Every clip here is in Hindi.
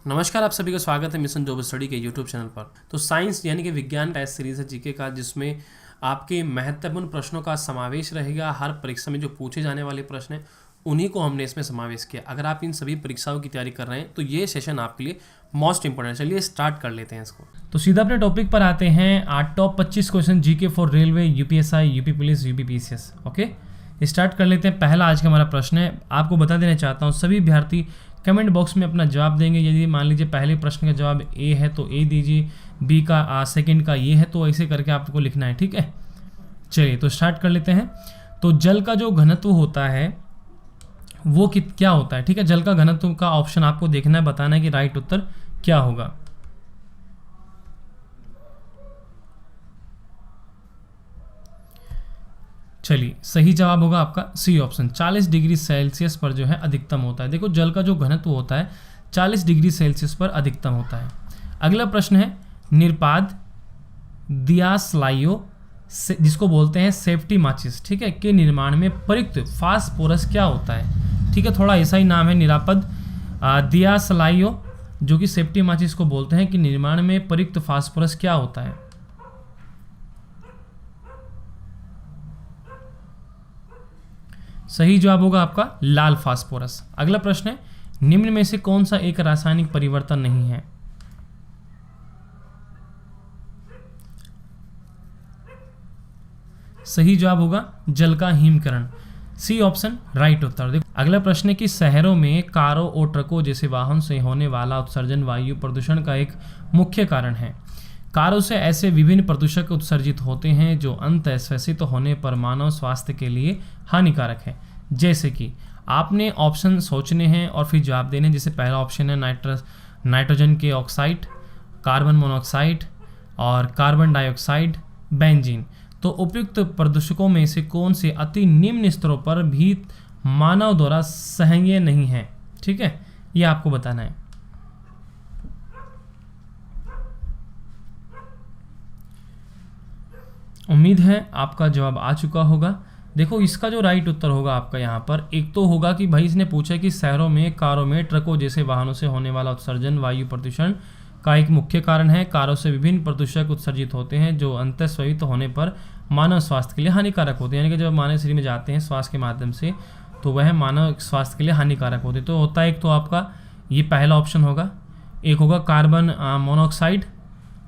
नमस्कार, आप सभी का स्वागत है मिशन जॉब स्टडी के यूट्यूब चैनल पर। तो साइंस यानी कि विज्ञान टेस्ट सीरीज है जीके का, जिसमें आपके महत्वपूर्ण प्रश्नों का समावेश रहेगा। हर परीक्षा में जो पूछे जाने वाले प्रश्न हैं उन्हीं को हमने इसमें समावेश किया। अगर आप इन सभी परीक्षाओं की तैयारी कर रहे हैं तो ये सेशन आपके लिए मोस्ट इंपॉर्टेंट है। चलिए स्टार्ट कर लेते हैं इसको। तो सीधा अपने टॉपिक पर आते हैं। Top 25 question GK for railway, UPSI, UP police, UP PCS. Okay, start कर लेते हैं। पहला आज का हमारा प्रश्न है, आपको बता देना चाहता हूँ सभी अभ्यर्थी कमेंट बॉक्स में अपना जवाब देंगे। यदि मान लीजिए पहले प्रश्न का जवाब ए है तो ए दीजिए, बी का सेकंड का ये है, तो ऐसे करके आपको लिखना है। ठीक है, चलिए तो स्टार्ट कर लेते हैं। तो जल का जो घनत्व होता है वो क्या होता है। ठीक है, जल का घनत्व का ऑप्शन आपको देखना है, बताना है कि राइट उत्तर क्या होगा। चलिए, सही जवाब होगा आपका सी ऑप्शन। 40 डिग्री सेल्सियस पर जो है अधिकतम होता है। देखो, जल का जो घनत्व होता है 40 डिग्री सेल्सियस पर अधिकतम होता है। अगला प्रश्न है, निरपाद दियासलाइयो जिसको बोलते हैं सेफ्टी माचिस, ठीक है, के निर्माण में प्रयुक्त फास्फोरस क्या होता है। ठीक है, थोड़ा ऐसा ही नाम है, निरापद दियासलाइयो, जो कि सेफ्टी माचिस को बोलते हैं कि निर्माण में प्रयुक्त फास्फोरस क्या होता है। सही जवाब होगा आपका लाल फास्फोरस। अगला प्रश्न है, निम्न में से कौन सा एक रासायनिक परिवर्तन नहीं है। सही जवाब होगा जल का हिमकरण, सी ऑप्शन राइट उत्तर। देखो, अगला प्रश्न है कि शहरों में कारों और ट्रकों जैसे वाहन से होने वाला उत्सर्जन वायु प्रदूषण का एक मुख्य कारण है। कारों से ऐसे विभिन्न प्रदूषक उत्सर्जित होते हैं जो अंततः श्वसित होने पर मानव स्वास्थ्य के लिए हानिकारक है। जैसे कि आपने ऑप्शन सोचने हैं और फिर जवाब देने। जैसे पहला ऑप्शन है नाइट्रोजन के ऑक्साइड, कार्बन मोनोऑक्साइड और कार्बन डाइऑक्साइड, बेंजीन। तो उपयुक्त प्रदूषकों में से कौन से अति निम्न स्तरों पर भी मानव द्वारा सहनीय नहीं है। ठीक है, ये आपको बताना है। उम्मीद है आपका जवाब आ चुका होगा। देखो, इसका जो राइट उत्तर होगा आपका यहाँ पर, एक तो होगा कि भाई इसने पूछा कि शहरों में कारों में ट्रकों जैसे वाहनों से होने वाला उत्सर्जन वायु प्रदूषण का एक मुख्य कारण है। कारों से विभिन्न प्रदूषक उत्सर्जित होते हैं जो अंततः श्वसित होने पर मानव स्वास्थ्य के लिए हानिकारक होते हैं। यानी कि जब मानव शरीर में जाते हैं श्वास के माध्यम से तो वह मानव स्वास्थ्य के लिए हानिकारक होते हैं। तो होता है एक तो आपका ये पहला ऑप्शन होगा, एक होगा कार्बन मोनोऑक्साइड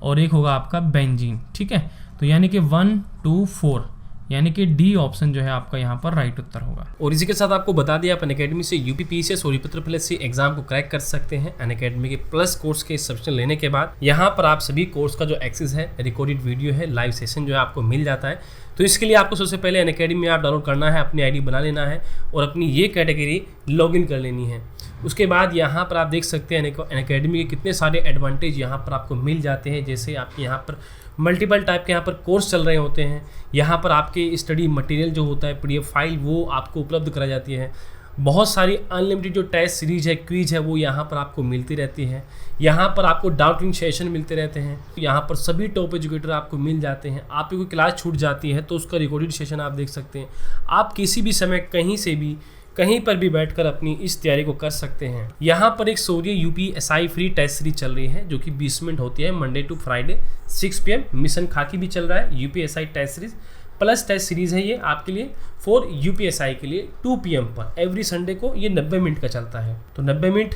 और एक होगा आपका बेंजीन। ठीक है, तो यानी कि 1, 2, 4 यानी कि डी ऑप्शन जो है आपका यहाँ पर राइट उत्तर होगा। और इसी के साथ आपको बता दिया, आप अनअकैडमी से यूपी पीसीएस और यूपी ट्रिपल एग्जाम को क्रैक कर सकते हैं। अनअकैडमी के प्लस कोर्स के सब्सक्रिप्शन लेने के बाद यहाँ पर आप सभी कोर्स का जो एक्सेस है, रिकॉर्डेड वीडियो है, लाइव सेशन जो है आपको मिल जाता है। तो इसके लिए आपको सबसे पहले अनअकैडमी में आप डाउनलोड करना है, अपनी आईडी बना लेना है और अपनी ये कैटेगरी लॉगिन कर लेनी है। उसके बाद यहाँ पर आप देख सकते हैं अनअकैडमी के कितने सारे एडवांटेज यहाँ पर आपको मिल जाते हैं। जैसे आपके यहाँ पर मल्टीपल टाइप के यहाँ पर कोर्स चल रहे होते हैं। यहाँ पर आपके स्टडी मटेरियल जो होता है पीडीएफ फाइल, वो आपको उपलब्ध कराई जाती है। बहुत सारी अनलिमिटेड जो टेस्ट सीरीज है, क्विज है, वो यहाँ पर आपको मिलती रहती है। यहाँ पर आपको डाउटिंग सेशन मिलते रहते हैं। यहाँ पर सभी टॉप एजुकेटर आपको मिल जाते हैं। आपकी कोई क्लास छूट जाती है तो उसका रिकॉर्डेड सेशन आप देख सकते हैं। आप किसी भी समय कहीं से भी कहीं पर भी बैठकर अपनी इस तैयारी को कर सकते हैं। यहाँ पर एक Shaurya UPSI free test series चल रही है जो कि 20 मिनट होती है, Monday to Friday 6 PM। Mission Khaki भी चल रहा है, UPSI test series plus test series है ये आपके लिए फॉर यूपीएसआई के लिए 2 PM पर एवरी संडे को। ये 90 मिनट का चलता है। तो 90 मिनट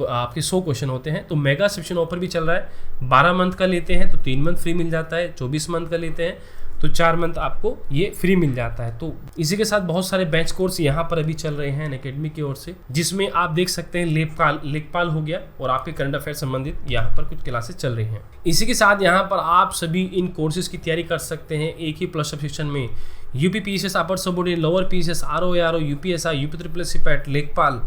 आपके 100 क्वेश्चन होते हैं। तो मेगा सब्सक्रिप्शन ऑफर भी चल रहा है। 12 मंथ का लेते हैं तो 3 मंथ फ्री मिल जाता है। 24 मंथ का लेते हैं तो 4 मंथ आपको ये फ्री मिल जाता है। तो इसी के साथ बहुत सारे बैच कोर्स यहाँ पर अभी चल रहे हैं अनअकैडमी की ओर से, जिसमें आप देख सकते हैं लेखपाल हो गया और आपके करंट अफेयर संबंधित यहाँ पर कुछ क्लासेस चल रही हैं। इसी के साथ यहाँ पर आप सभी इन कोर्सेज की तैयारी कर सकते हैं एक ही प्लस सब्सक्रिप्शन में। UP PCS, upper subordinate, lower PCS, RO, UPSI, UP triple PET, लेखपाल,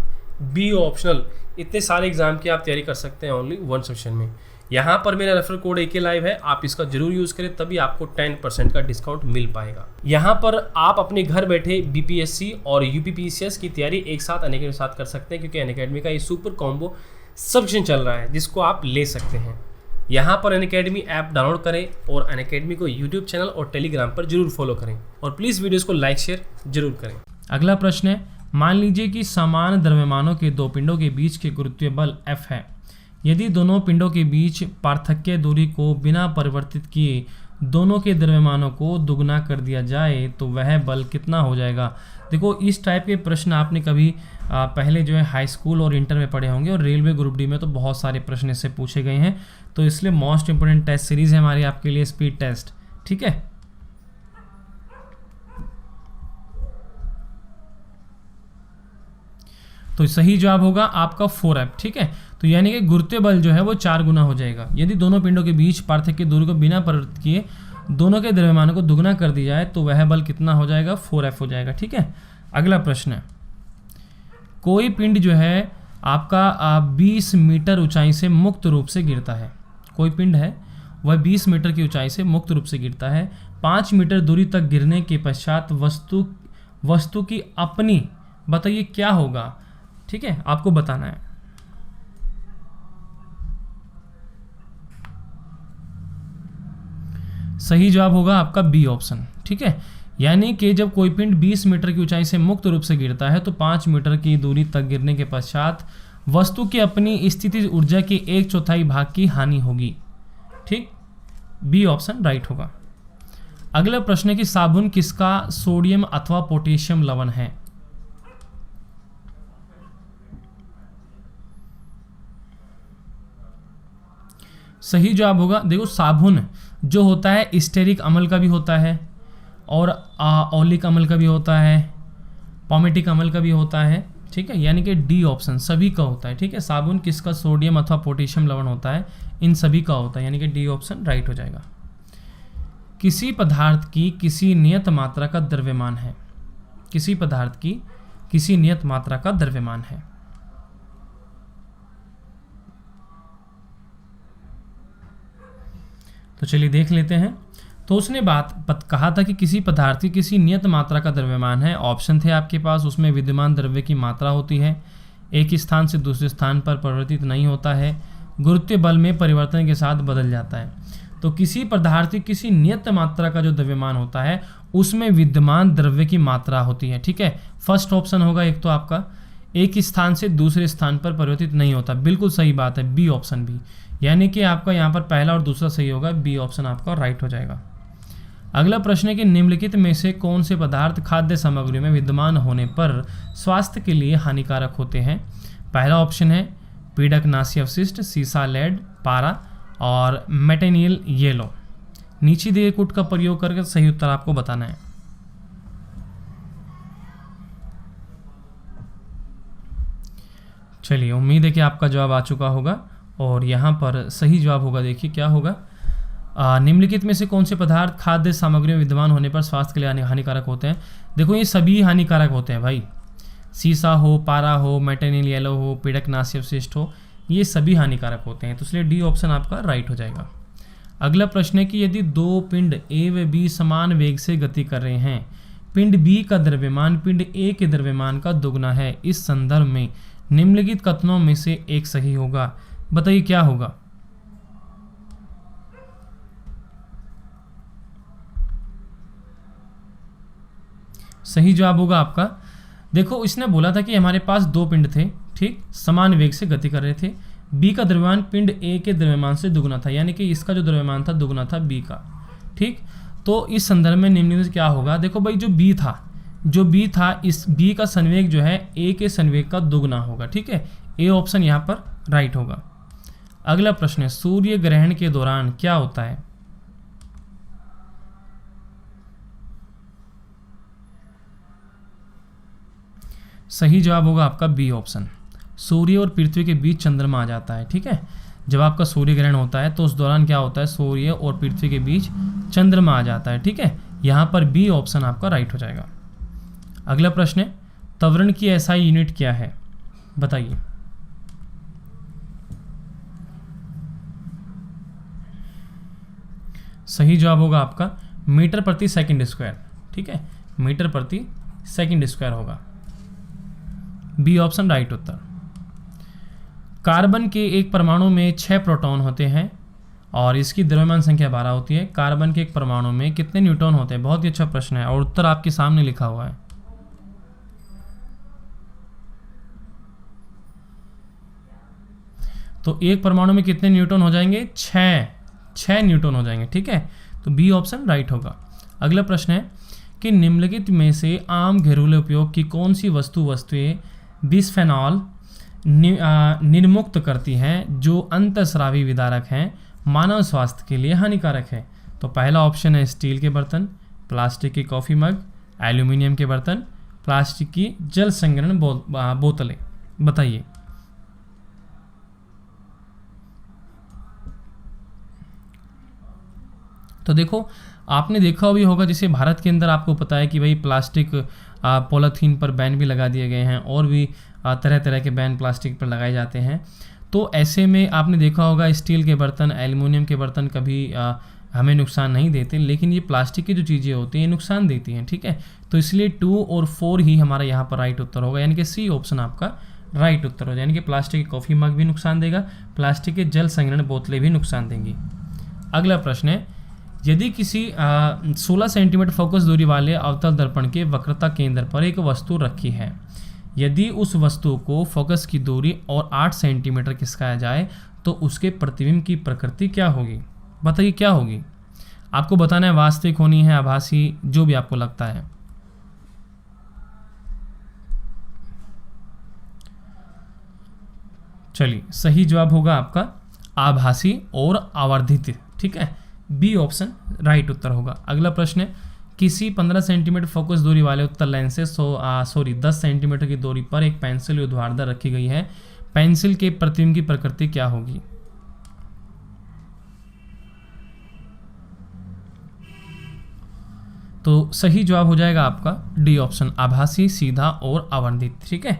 बी ऑप्शनल, इतने सारे एग्जाम की आप तैयारी कर सकते हैं ओनली 1 सब्सक्रिप्शन में। यहाँ पर मेरा रेफरल कोड AK लाइव है, आप इसका जरूर यूज़ करें, तभी आपको 10% का डिस्काउंट मिल पाएगा। यहाँ पर आप अपने घर बैठे बीपीएससी और यूपी पीसीएस की तैयारी एक साथ अनअकैडमी के साथ कर सकते हैं, क्योंकि अनअकैडमी का ये सुपर कॉम्बो सब्सक्रिप्शन चल रहा है जिसको आप ले सकते हैं। यहाँ पर अनअकैडमी ऐप डाउनलोड करें और अनअकैडमी को यूट्यूब चैनल और टेलीग्राम पर जरूर फॉलो करें और प्लीज़ वीडियोज़ को लाइक शेयर जरूर करें। अगला प्रश्न है, मान लीजिए कि समान द्रव्यमानों के दो पिंडों के बीच के गुरुत्वीय बल F है। यदि दोनों पिंडों के बीच पार्थक्य दूरी को बिना परिवर्तित किए दोनों के द्रव्यमानों को दुगना कर दिया जाए तो वह बल कितना हो जाएगा। देखो इस टाइप के प्रश्न आपने कभी पहले जो है हाई स्कूल और इंटर में पढ़े होंगे, और रेलवे ग्रुप डी में तो बहुत सारे प्रश्न इससे पूछे गए हैं। तो इसलिए मोस्ट इंपोर्टेंट टेस्ट सीरीज है हमारी आपके लिए स्पीड टेस्ट। ठीक है, तो सही जवाब होगा आपका 4F। ठीक है, तो यानी कि गुरुत्वीय बल जो है वो 4 गुना हो जाएगा। यदि दोनों पिंडों के बीच पार्थक्य दूरी को बिना परिवर्तित किए दोनों के द्रव्यमानों को दुगना कर दिया जाए तो वह बल कितना हो जाएगा, 4F हो जाएगा। ठीक है, अगला प्रश्न है, कोई पिंड जो है आपका 20 मीटर ऊंचाई से मुक्त रूप से गिरता है। कोई पिंड है वह 20 मीटर की ऊंचाई से मुक्त रूप से गिरता है। 5 मीटर दूरी तक गिरने के पश्चात वस्तु की अपनी, बताइए क्या होगा। ठीक है, आपको बताना है। सही जवाब होगा आपका बी ऑप्शन। ठीक है, यानी कि जब कोई पिंड 20 मीटर की ऊंचाई से मुक्त रूप से गिरता है तो 5 मीटर की दूरी तक गिरने के पश्चात वस्तु की अपनी स्थितिज ऊर्जा के 1/4 भाग की हानि होगी। ठीक, बी ऑप्शन राइट होगा। अगला प्रश्न है कि साबुन किसका सोडियम अथवा पोटेशियम लवण है। सही जवाब होगा, देखो साबुन जो होता है स्टेरिक अम्ल का भी होता है और ऑलिक अम्ल का भी होता है, पॉमेटिक अम्ल का भी होता है। ठीक है, यानी कि डी ऑप्शन सभी का होता है। ठीक है, साबुन किसका सोडियम अथवा पोटेशियम लवण होता है, इन सभी का होता है, यानी कि डी ऑप्शन राइट हो जाएगा। किसी पदार्थ की किसी नियत मात्रा का द्रव्यमान है। किसी पदार्थ की किसी नियत मात्रा का द्रव्यमान है। तो चलिए देख लेते हैं। तो उसने कहा था कि किसी पदार्थ की किसी नियत मात्रा का द्रव्यमान है। ऑप्शन थे आपके पास, उसमें विद्यमान द्रव्य की मात्रा होती है, एक स्थान से दूसरे स्थान पर परिवर्तित नहीं होता है, गुरुत्वीय बल में परिवर्तन के साथ बदल जाता है। तो किसी पदार्थ की किसी नियत मात्रा का जो द्रव्यमान होता है उसमें विद्यमान द्रव्य की मात्रा होती है। ठीक है, फर्स्ट ऑप्शन होगा एक तो आपका, एक स्थान से दूसरे स्थान पर परिवर्तित नहीं होता, बिल्कुल सही बात है, बी ऑप्शन भी, यानी कि आपका यहाँ पर पहला और दूसरा सही होगा, बी ऑप्शन आपका राइट हो जाएगा। अगला प्रश्न है कि निम्नलिखित में से कौन से पदार्थ खाद्य सामग्री में विद्यमान होने पर स्वास्थ्य के लिए हानिकारक होते हैं। पहला ऑप्शन है पीडकनाशी अवशिष्ट, सीसा, लेड, पारा और मेटेनियल येलो। नीचे दिए कूट का प्रयोग करके सही उत्तर आपको बताना है। चलिए, उम्मीद है कि आपका जवाब आ चुका होगा और यहाँ पर सही जवाब होगा, देखिए क्या होगा, निम्नलिखित में से कौन से पदार्थ खाद्य सामग्री में विद्यमान होने पर स्वास्थ्य के लिए हानिकारक होते हैं। देखो ये सभी हानिकारक होते हैं भाई, सीसा हो, पारा हो, मेटेनियल येलो हो, पीडकनाशी अवशिष्ट हो, ये सभी हानिकारक होते हैं। तो इसलिए डी ऑप्शन आपका राइट हो जाएगा। अगला प्रश्न है कि यदि दो पिंड ए व बी समान वेग से गति कर रहे हैं, पिंड बी का द्रव्यमान पिंड ए के द्रव्यमान का दुगना है, इस संदर्भ में निम्नलिखित कथनों में से एक सही होगा। बताइए क्या होगा। सही जवाब होगा आपका, देखो इसने बोला था कि हमारे पास दो पिंड थे, ठीक, समान वेग से गति कर रहे थे, बी का द्रव्यमान पिंड ए के द्रव्यमान से दुगना था, यानी कि इसका जो द्रव्यमान था दुगना था बी का। ठीक, तो इस संदर्भ में निम्नलिखित क्या होगा। देखो भाई जो बी था इस बी का संवेग जो है ए के संवेग का दुगना होगा। ठीक है, ए ऑप्शन यहाँ पर राइट होगा। अगला प्रश्न है सूर्य ग्रहण के दौरान क्या होता है। सही जवाब होगा आपका बी ऑप्शन, सूर्य और पृथ्वी के बीच चंद्रमा आ जाता है। ठीक है, जब आपका सूर्य ग्रहण होता है तो उस दौरान क्या होता है, सूर्य और पृथ्वी के बीच चंद्रमा आ जाता है। ठीक है, यहाँ पर बी ऑप्शन आपका राइट हो जाएगा। अगला प्रश्न है त्वरण की एसआई यूनिट क्या है, बताइए। सही जवाब होगा आपका मीटर प्रति सेकंड स्क्वायर। ठीक है, मीटर प्रति सेकंड स्क्वायर होगा, बी ऑप्शन राइट उत्तर। कार्बन के एक परमाणु में 6 प्रोटॉन होते हैं और इसकी द्रव्यमान संख्या 12 होती है। कार्बन के एक परमाणु में कितने न्यूट्रॉन होते हैं, बहुत ही अच्छा प्रश्न है और उत्तर आपके सामने लिखा हुआ है। तो एक परमाणु में कितने न्यूट्रॉन हो जाएंगे? 6 न्यूट्रॉन हो जाएंगे, ठीक है। तो बी ऑप्शन राइट होगा। अगला प्रश्न है कि निम्नलिखित में से आम घरेलू उपयोग की कौन सी वस्तुएं बिस्फेनॉल निर्मुक्त करती हैं जो अंतःस्रावी विदारक हैं, मानव स्वास्थ्य के लिए हानिकारक है? तो पहला ऑप्शन है स्टील के बर्तन, प्लास्टिक के कॉफ़ी मग, एल्यूमिनियम के बर्तन, प्लास्टिक की जल संग्रहण बोतलें। बताइए। तो देखो, आपने देखा भी होगा, जैसे भारत के अंदर आपको पता है कि भाई प्लास्टिक पॉलीथीन पर बैन भी लगा दिए गए हैं और भी तरह तरह के बैन प्लास्टिक पर लगाए जाते हैं। तो ऐसे में आपने देखा होगा स्टील के बर्तन, एल्युमिनियम के बर्तन कभी हमें नुकसान नहीं देते, लेकिन ये प्लास्टिक की जो चीज़ें होती हैं नुकसान देती हैं, ठीक है। तो इसलिए 2 और 4 ही हमारा यहाँ पर राइट उत्तर होगा, यानी कि सी ऑप्शन आपका राइट उत्तर हो जाए। यानी कि प्लास्टिक की कॉफ़ी मग भी नुकसान देगा, प्लास्टिक के जल संग्रहण बोतलें भी नुकसान देंगी। अगला प्रश्न है, यदि किसी 16 सेंटीमीटर फोकस दूरी वाले अवतल दर्पण के वक्रता केंद्र पर एक वस्तु रखी है, यदि उस वस्तु को फोकस की दूरी और 8 सेंटीमीटर खिसकाया जाए तो उसके प्रतिबिंब की प्रकृति क्या होगी? बताइए क्या होगी। आपको बताना है वास्तविक होनी है, आभासी, जो भी आपको लगता है। चलिए, सही जवाब होगा आपका आभासी और आवर्धित, ठीक है। बी ऑप्शन राइट उत्तर होगा। अगला प्रश्न है, किसी 15 सेंटीमीटर फोकस दूरी वाले उत्तल लेंस से 10 सेंटीमीटर की दूरी पर एक पेंसिल ऊर्ध्वाधर रखी गई है, पेंसिल के प्रतिबिंब की प्रकृति क्या होगी? तो सही जवाब हो जाएगा आपका डी ऑप्शन, आभासी, सीधा और आवर्धित, ठीक है।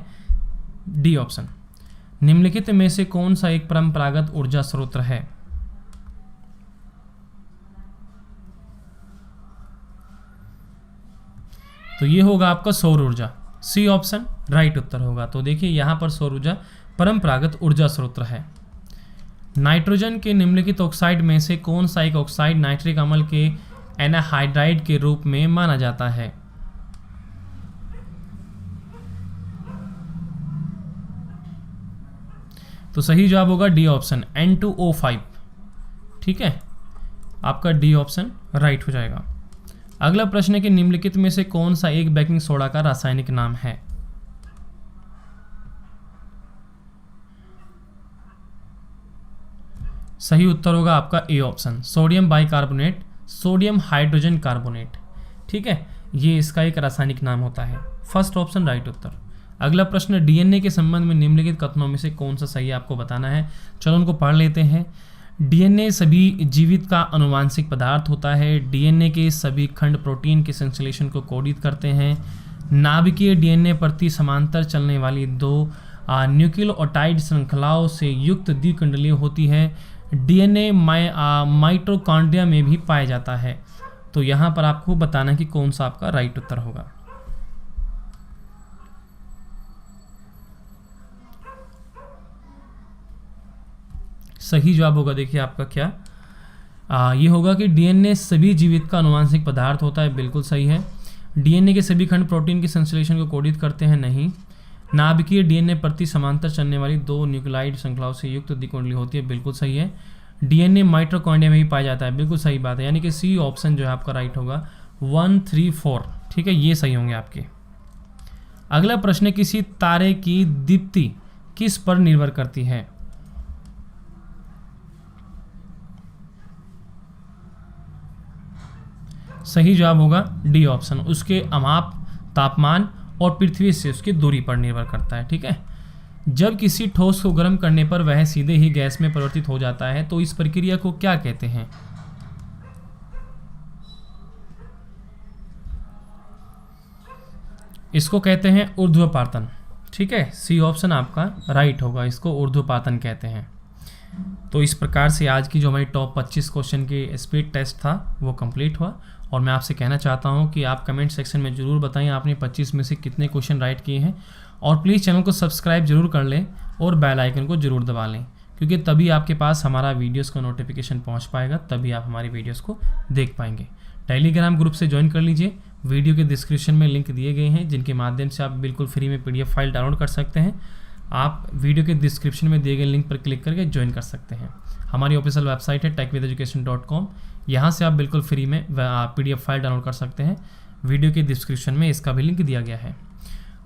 D option. निम्नलिखित में से कौन सा एक परंपरागत ऊर्जा स्रोत है? तो ये होगा आपका सौर ऊर्जा, सी ऑप्शन राइट उत्तर होगा। तो देखिए यहाँ पर सौर ऊर्जा परंपरागत ऊर्जा स्रोत है। नाइट्रोजन के निम्नलिखित ऑक्साइड में से कौन सा एक ऑक्साइड नाइट्रिक अम्ल के एनाहाइड्राइड के रूप में माना जाता है? तो सही जवाब होगा डी ऑप्शन, N2O5, ठीक है। आपका डी ऑप्शन राइट हो जाएगा। अगला प्रश्न है कि निम्नलिखित में से कौन सा एक बेकिंग सोडा का रासायनिक नाम है? सही उत्तर होगा आपका A option, sodium bicarbonate, sodium hydrogen carbonate, ठीक है। ये इसका एक रासायनिक नाम होता है। फर्स्ट ऑप्शन राइट उत्तर। अगला प्रश्न, डीएनए के संबंध में निम्नलिखित कथनों में से कौन सा सही है, आपको बताना है। चलो उनको पढ़ लेते हैं। डीएनए सभी जीवित का अनुवांशिक पदार्थ होता है। डीएनए के सभी खंड प्रोटीन के संश्लेषण को कोडित करते हैं। नाभिकीय डीएनए प्रति समांतर चलने वाली 2 न्यूक्लियोटाइड श्रृंखलाओं से युक्त द्विकुंडलीय होती है। डीएनए माइटोकॉन्ड्रिया में भी पाया जाता है। तो यहाँ पर आपको बताना कि कौन सा आपका राइट उत्तर होगा। सही जवाब होगा, देखिए आपका क्या ये होगा कि डीएनए सभी जीवित का अनुवांशिक पदार्थ होता है, बिल्कुल सही है। डीएनए के सभी खंड प्रोटीन के संश्लेषण को कोडित करते हैं, नहीं। नाभिकीय डीएनए प्रति समांतर चलने वाली 2 न्यूक्लियोटाइड श्रृंखलाओं से युक्त द्विकुंडली होती है, बिल्कुल सही है। डीएनए माइटोकॉन्ड्रिया में भी पाया जाता है, बिल्कुल सही बात है। यानी कि सी ऑप्शन जो है आपका राइट होगा, 1, 3, 4, ठीक है, ये सही होंगे आपके। अगला प्रश्न, किसी तारे की दीप्ति किस पर निर्भर करती है? सही जवाब होगा डी ऑप्शन, उसके अमाप, तापमान और पृथ्वी से उसकी दूरी पर निर्भर करता है, ठीक है। जब किसी ठोस को गर्म करने पर वह सीधे ही गैस में परिवर्तित हो जाता है तो इस प्रक्रिया को क्या कहते हैं? इसको कहते हैं ऊर्ध्वपातन, ठीक है। सी ऑप्शन आपका राइट होगा, इसको ऊर्ध्वपातन कहते हैं। तो इस प्रकार से आज की जो हमारी टॉप 25 क्वेश्चन की स्पीड टेस्ट था वो कंप्लीट हुआ। और मैं आपसे कहना चाहता हूं कि आप कमेंट सेक्शन में ज़रूर बताएं आपने 25 में से कितने क्वेश्चन राइट किए हैं। और प्लीज़ चैनल को सब्सक्राइब जरूर कर लें और बेल आइकन को जरूर दबा लें, क्योंकि तभी आपके पास हमारा वीडियोस का नोटिफिकेशन पहुंच पाएगा, तभी आप हमारी वीडियोस को देख पाएंगे। टेलीग्राम ग्रुप से ज्वाइन कर लीजिए, वीडियो के डिस्क्रिप्शन में लिंक दिए गए हैं जिनके माध्यम से आप बिल्कुल फ्री में PDF फाइल डाउनलोड कर सकते हैं। आप वीडियो के डिस्क्रिप्शन में दिए गए लिंक पर क्लिक करके ज्वाइन कर सकते हैं। हमारी ऑफिशियल वेबसाइट है techvitheducation.com। यहाँ से आप बिल्कुल फ्री में PDF फाइल डाउनलोड कर सकते हैं। वीडियो के डिस्क्रिप्शन में इसका भी लिंक दिया गया है।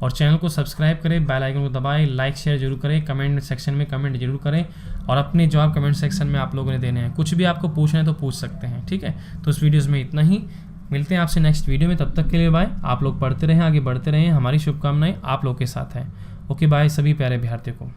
और चैनल को सब्सक्राइब करें, बेल आइकन को दबाएं, लाइक शेयर जरूर करें, कमेंट सेक्शन में कमेंट जरूर करें और अपने जवाब कमेंट सेक्शन में आप लोगों ने देने हैं। कुछ भी आपको पूछना है तो पूछ सकते हैं, ठीक है। तो इस वीडियोज़ में इतना ही, मिलते हैं आपसे नेक्स्ट वीडियो में। तब तक के लिए बाय। आप लोग पढ़ते रहें, आगे बढ़ते रहें, हमारी शुभकामनाएं आप लोग के साथ हैं। ओके बाय सभी प्यारे विद्यार्थियों को।